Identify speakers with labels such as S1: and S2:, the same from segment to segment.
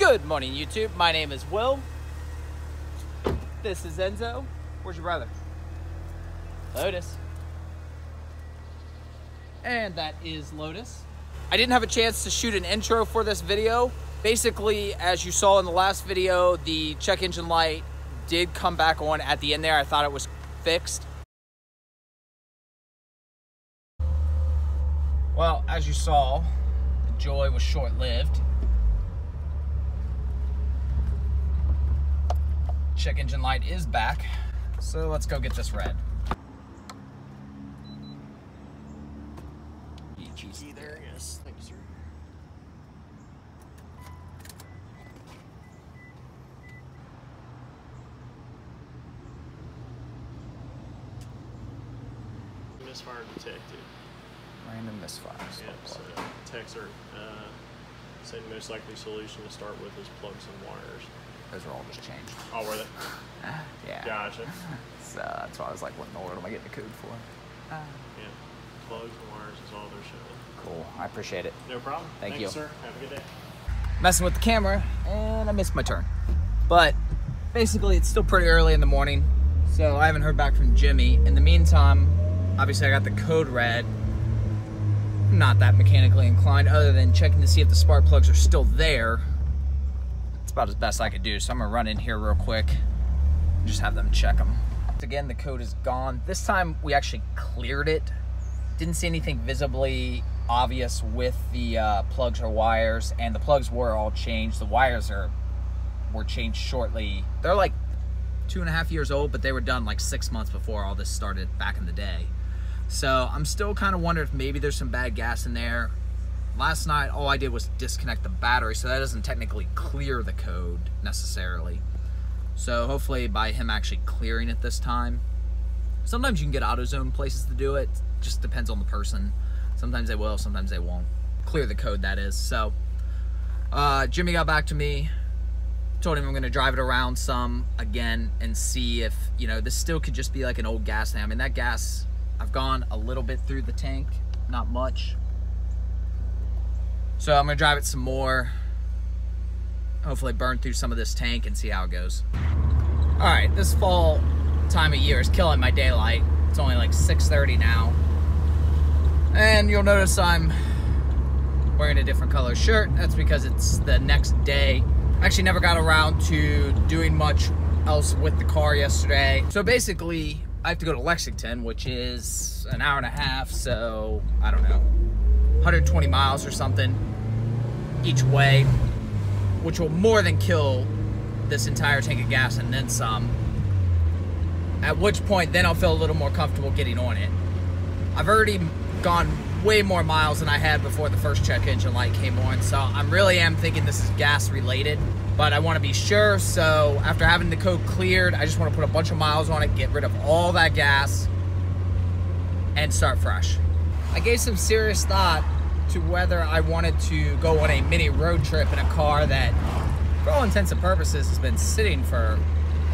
S1: Good morning, YouTube. My name is Will. This is Enzo. Where's your brother? Lotus. And that is Lotus. I didn't have a chance to shoot an intro for this video. Basically, as you saw in the last video, the check engine light did come back on at the end there. I thought it was fixed. Well, as you saw, the joy was short-lived. Check engine light is back, so let's go get this red.
S2: Key there, yes. Thank you, sir. Misfire detected.
S1: Random misfires.
S2: Yeah, so techs are saying the most likely solution to start with is plugs and wires.
S1: Those are all just changed.
S2: Oh, were they?
S1: Yeah.
S2: Gotcha.
S1: So that's why I was like, what in the world am I getting the code for?
S2: Yeah. Plugs and wires is all they're showing.
S1: Cool. I appreciate it.
S2: No problem.
S1: Thank you,
S2: sir. Have a good day.
S1: Messing with the camera, and I missed my turn. But basically, it's still pretty early in the morning, so I haven't heard back from Jimmy. In the meantime, obviously I got the code red. I'm not that mechanically inclined, other than checking to see if the spark plugs are still there. It's about as best I could do, so I'm gonna run in here real quick and just have them check them. Again, the code is gone. This time we actually cleared it. Didn't see anything visibly obvious with the plugs or wires, and the plugs were all changed. The wires were changed shortly. They're like 2.5 years old, but they were done like 6 months before all this started back in the day. So I'm still kind of wondering if maybe there's some bad gas in there. Last night, all I did was disconnect the battery, so that doesn't technically clear the code necessarily. So hopefully by him actually clearing it this time. Sometimes you can get AutoZone places to do it. Just depends on the person. Sometimes they will, sometimes they won't. Clear the code, that is. So Jimmy got back to me. Told him I'm gonna drive it around some again and see if, you know, this still could just be like an old gas thing. I mean, that gas, I've gone a little bit through the tank, not much. So I'm gonna drive it some more, hopefully burn through some of this tank and see how it goes. All right, this fall time of year is killing my daylight. It's only like 6:30 now. And you'll notice I'm wearing a different color shirt. That's because it's the next day. I actually never got around to doing much else with the car yesterday. So basically, I have to go to Lexington, which is an hour and a half, so I don't know, 120 miles or something each way, which will more than kill this entire tank of gas and then some. At which point, then I'll feel a little more comfortable getting on it. I've already gone way more miles than I had before the first check engine light came on, so I really am thinking this is gas related, but I want to be sure. So after having the code cleared, I just want to put a bunch of miles on it, get rid of all that gas, and start fresh. I gave some serious thought to whether I wanted to go on a mini road trip in a car that, for all intents and purposes, has been sitting for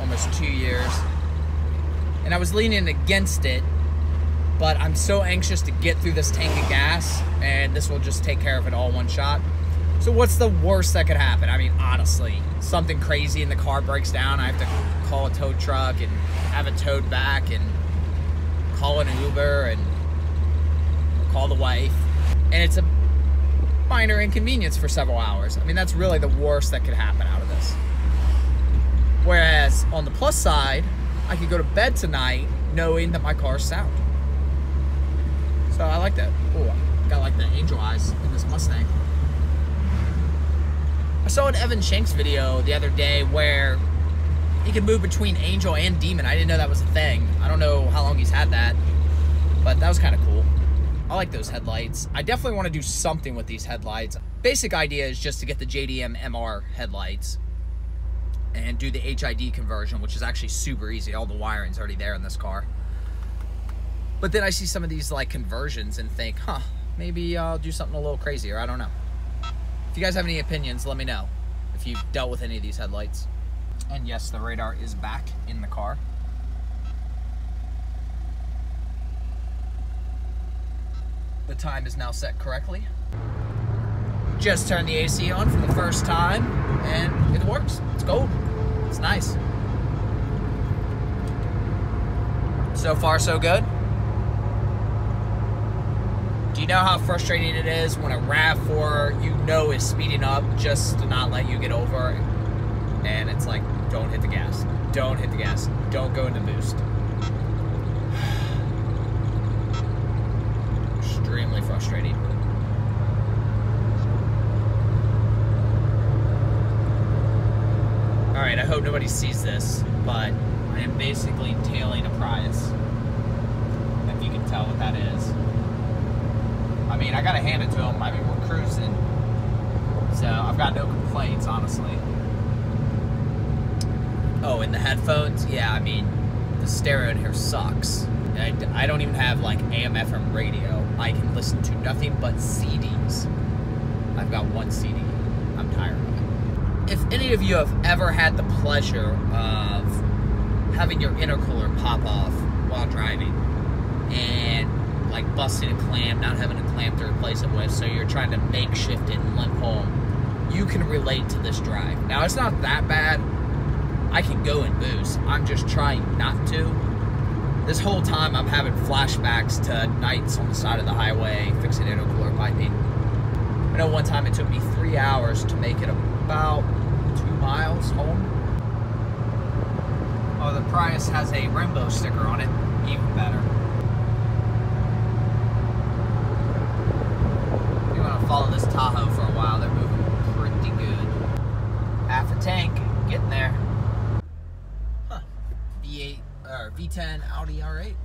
S1: almost 2 years. And I was leaning against it, but I'm so anxious to get through this tank of gas, and this will just take care of it all in one shot. So what's the worst that could happen? I mean, honestly, something crazy and the car breaks down. I have to call a tow truck and have it towed back and call an Uber and call the wife. And it's a minor inconvenience for several hours. I mean, that's really the worst that could happen out of this. Whereas on the plus side, I could go to bed tonight knowing that my car's sound. So I like that. Oh, got like the angel eyes in this Mustang. I saw an Evan Shanks video the other day where he could move between angel and demon. I didn't know that was a thing. I don't know how long he's had that, but that was kind of cool. I like those headlights. I definitely want to do something with these headlights. Basic idea is just to get the JDM MR headlights and do the HID conversion, which is actually super easy. All the wiring's already there in this car. But then I see some of these like conversions and think, huh, maybe I'll do something a little crazier. I don't know. If you guys have any opinions, let me know if you've dealt with any of these headlights. And yes, the radar is back in the car. The time is now set correctly. Just turned the AC on for the first time, and it works. It's gold. It's nice. So far, so good. Do you know how frustrating it is when a RAV4 you know is speeding up just to not let you get over, and it's like, don't hit the gas, don't hit the gas, don't go into boost. Extremely frustrating. Alright, I hope nobody sees this, but I am basically tailing a Prius. If you can tell what that is. I mean, I gotta hand it to him. I mean, we're cruising. So, I've got no complaints, honestly. Oh, and the headphones? Yeah, I mean, the stereo in here sucks. I don't even have, like, AM/FM radio. I can listen to nothing but CDs. I've got one CD. I'm tired of it. If any of you have ever had the pleasure of having your intercooler pop off while driving and like busting a clamp, not having a clamp to replace it with, so you're trying to makeshift it and limp home, you can relate to this drive. Now, it's not that bad. I can go and boost. I'm just trying not to. This whole time I'm having flashbacks to nights on the side of the highway fixing intercooler piping. I know one time it took me 3 hours to make it about 2 miles home. Oh, the Prius has a rainbow sticker on it. Even better. You're gonna follow this Tahoe for a while. They're moving pretty good. Half a tank, getting there. Huh. V8 or V10 Audi R8.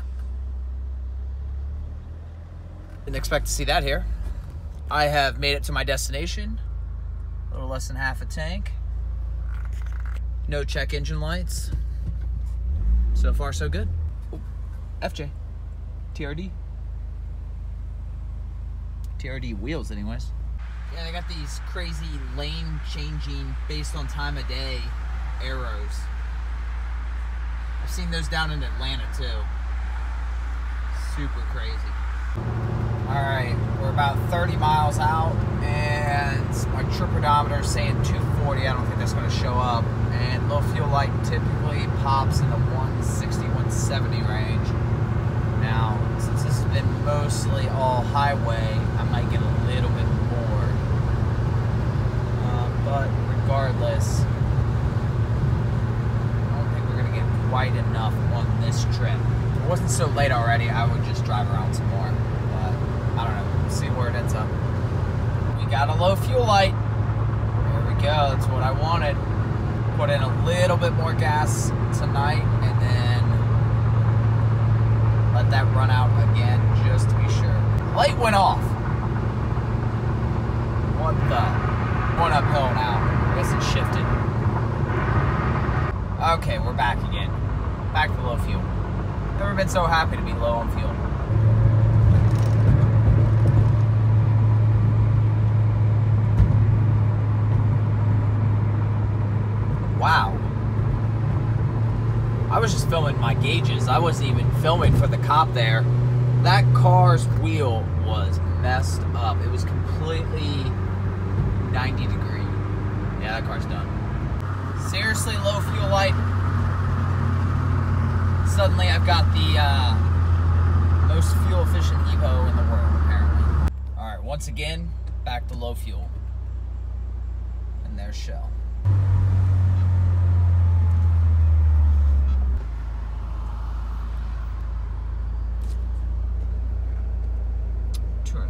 S1: Didn't expect to see that here. I have made it to my destination. A little less than half a tank. No check engine lights. So far, so good. Ooh, FJ. TRD. TRD wheels, anyways. Yeah, they got these crazy lane changing based on time of day arrows. I've seen those down in Atlanta too. Super crazy. Alright, we're about 30 miles out, and my trip odometer is saying 240. I don't think that's going to show up. And low fuel light typically pops in the 160, 170 range. Now, since this has been mostly all highway, I might get a little bit more. But regardless, I don't think we're going to get quite enough on this trip. If it wasn't so late already, I would just drive around some more. I don't know. We'll see where it ends up. We got a low fuel light. There we go. That's what I wanted. Put in a little bit more gas tonight and then let that run out again just to be sure. Light went off. What the? Going uphill now. I guess it shifted. Okay, we're back again. Back to low fuel. Never been so happy to be low on fuel. Wow. I was just filming my gauges. I wasn't even filming for the cop there. That car's wheel was messed up. It was completely 90 degree. Yeah, that car's done. Seriously, low fuel light. Suddenly I've got the most fuel efficient Evo in the world, apparently. Alright, once again, back to low fuel. And there's Shell.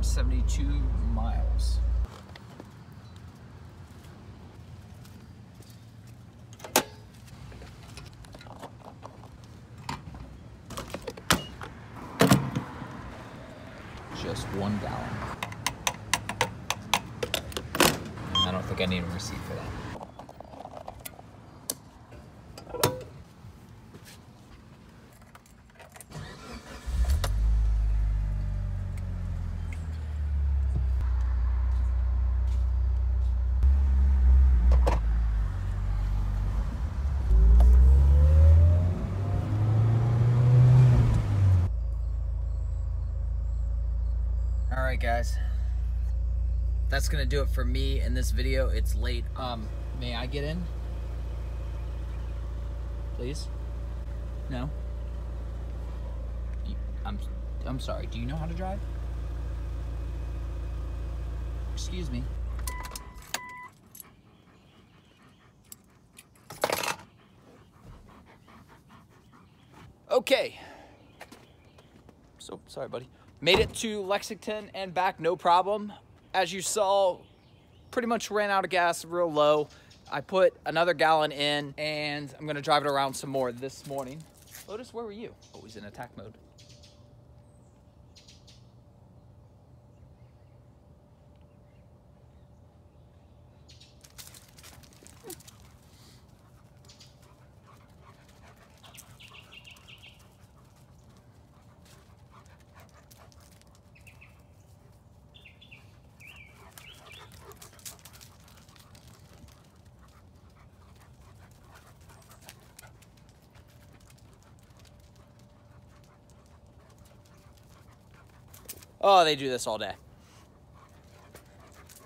S1: .72 miles. Just 1 gallon. And I don't think I need a receipt for that. Alright guys, that's gonna do it for me in this video. It's late. May I get in? Please? No? I'm sorry, do you know how to drive? Excuse me. Okay. So, sorry, buddy. Made it to Lexington and back, no problem. As you saw, pretty much ran out of gas real low. I put another gallon in, and I'm gonna drive it around some more this morning. Lotus, where were you? Oh, he's in attack mode. Oh, they do this all day.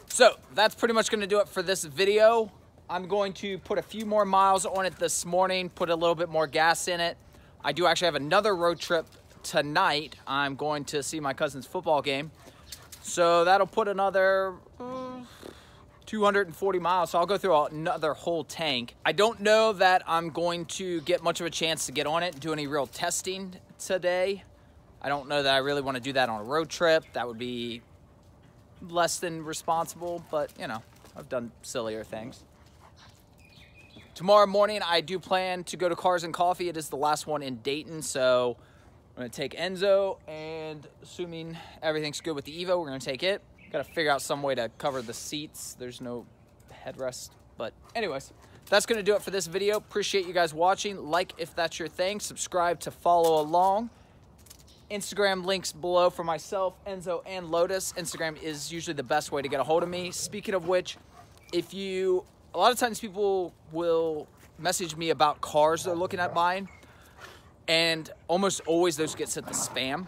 S1: So that's pretty much gonna do it for this video. I'm going to put a few more miles on it this morning, put a little bit more gas in it. I do actually have another road trip tonight. I'm going to see my cousin's football game. So that'll put another 240 miles. So I'll go through another whole tank. I don't know that I'm going to get much of a chance to get on it and do any real testing today. I don't know that I really want to do that on a road trip. That would be less than responsible, but you know, I've done sillier things. Tomorrow morning, I do plan to go to Cars and Coffee. It is the last one in Dayton, so I'm gonna take Enzo, and assuming everything's good with the Evo, we're gonna take it. Gotta figure out some way to cover the seats. There's no headrest, but anyways, that's gonna do it for this video. Appreciate you guys watching. Like if that's your thing, subscribe to follow along. Instagram links below for myself, Enzo, and Lotus. Instagram is usually the best way to get a hold of me. Speaking of which, a lot of times people will message me about cars they're looking at buying, and almost always those get sent to spam.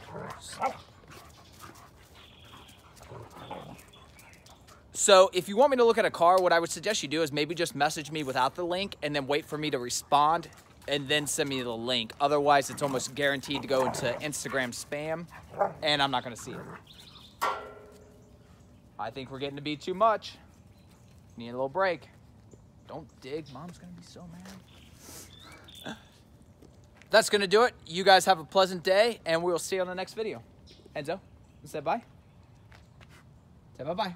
S1: So if you want me to look at a car, what I would suggest you do is maybe just message me without the link and then wait for me to respond and then send me the link. Otherwise, it's almost guaranteed to go into Instagram spam, and I'm not gonna see it. I think we're getting to be too much. Need a little break. Don't dig, Mom's gonna be so mad. That's gonna do it. You guys have a pleasant day, and we'll see you on the next video. Enzo, say bye. Say bye-bye.